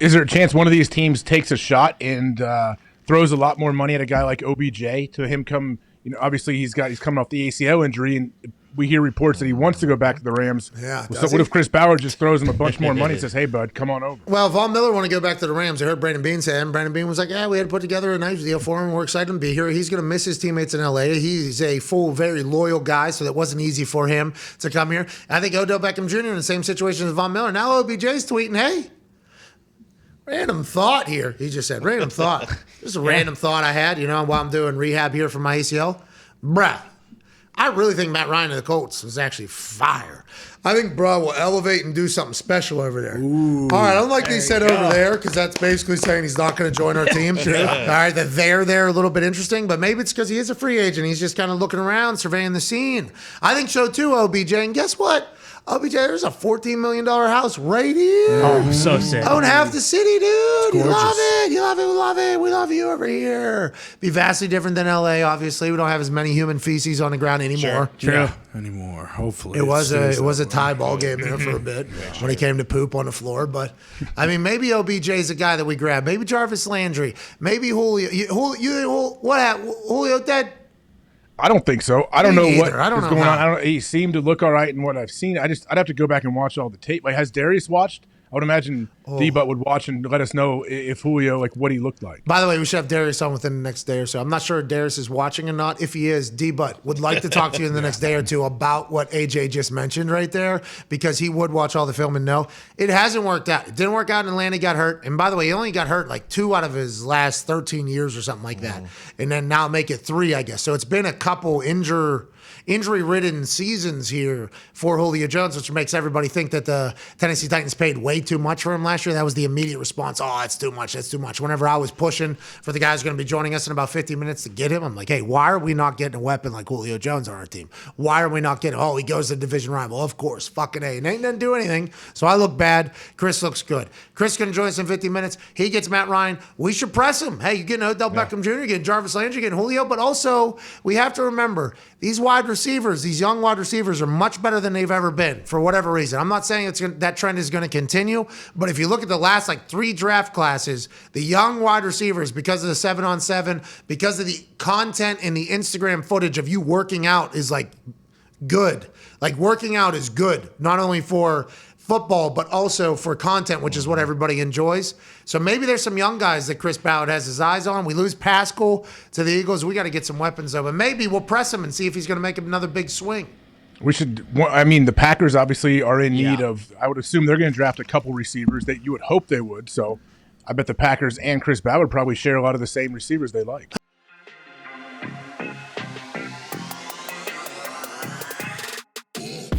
Is there a chance one of these teams takes a shot and throws a lot more money at a guy like OBJ to him come? Obviously he's coming off the ACL injury, and we hear reports that he wants to go back to the Rams. Yeah. So what if Chris Ballard just throws him a bunch more money and says, "Hey, bud, come on over"? Well, Von Miller want to go back to the Rams. I heard Brandon Beane say, and Brandon Beane was like, "Yeah, we had to put together a nice deal for him. We're excited to be here. He's going to miss his teammates in LA. He's a very loyal guy, so that wasn't easy for him to come here." I think Odell Beckham Jr. in the same situation as Von Miller. Now OBJ's tweeting, "Hey, random thought here." He just said, "Random thought." This is a random thought I had, while I'm doing rehab here for my ACL. Bruh, I really think Matt Ryan of the Colts is actually fire. I think Bro will elevate and do something special over there. Ooh, all right, I don't like they said over there because that's basically saying he's not going to join our team. All right, the there a little bit interesting, but maybe it's because he is a free agent. He's just kind of looking around, surveying the scene. I think so too, OBJ. And guess what? OBJ, there's a $14 million house right here. Oh, so sick. Own half the city, dude. You love it. You love it. We love it. We love you over here. Be vastly different than LA, obviously. We don't have as many human feces on the ground anymore. True. Yeah, anymore. Hopefully. It was a tie ball game there for a bit when he came to poop on the floor. But, I mean, maybe OBJ's a guy that we grab. Maybe Jarvis Landry. Maybe Julio. What happened? Julio dead? I don't think so. I don't know what is going how. on. He seemed to look all right in what I've seen. I'd have to go back and watch all the tape. Like, has Darius watched? I would imagine D-Butt would watch and let us know if Julio, what he looked like. By the way, we should have Darius on within the next day or so. I'm not sure if Darius is watching or not. If he is, D-Butt would like to talk to you in the next day or two about what AJ just mentioned right there, because he would watch all the film and know. It hasn't worked out. It didn't work out in Atlanta. He got hurt. And by the way, he only got hurt 2 out of his last 13 years or something like that. And then now make it 3, I guess. So it's been a couple injury-ridden seasons here for Julio Jones, which makes everybody think that the Tennessee Titans paid way too much for him last year. That was the immediate response. Oh, that's too much. That's too much. Whenever I was pushing for the guys going to be joining us in about 50 minutes to get him, I'm like, hey, why are we not getting a weapon like Julio Jones on our team? Why are we not getting, he goes to division rival. Of course, fucking A. And ain't didn't do anything. So I look bad. Chris looks good. Chris going to join us in 50 minutes. He gets Matt Ryan. We should press him. Hey, you're getting Odell Beckham Jr., you're getting Jarvis Landry, you're getting Julio, but also we have to remember these wide receivers, these young wide receivers are much better than they've ever been for whatever reason. I'm not saying that trend is going to continue, but if you look at the last 3 draft classes, the young wide receivers, because of the 7-on-7, because of the content and the Instagram footage of you working out is good. Working out is good, not only for football, but also for content, which is what everybody enjoys. So maybe there's some young guys that Chris Ballard has his eyes on. We lose Pascal to the Eagles. We got to get some weapons, though. But maybe we'll press him and see if he's going to make another big swing. We should. I mean, the Packers obviously are in need of. I would assume they're going to draft a couple receivers that you would hope they would. So I bet the Packers and Chris Ballard probably share a lot of the same receivers they like.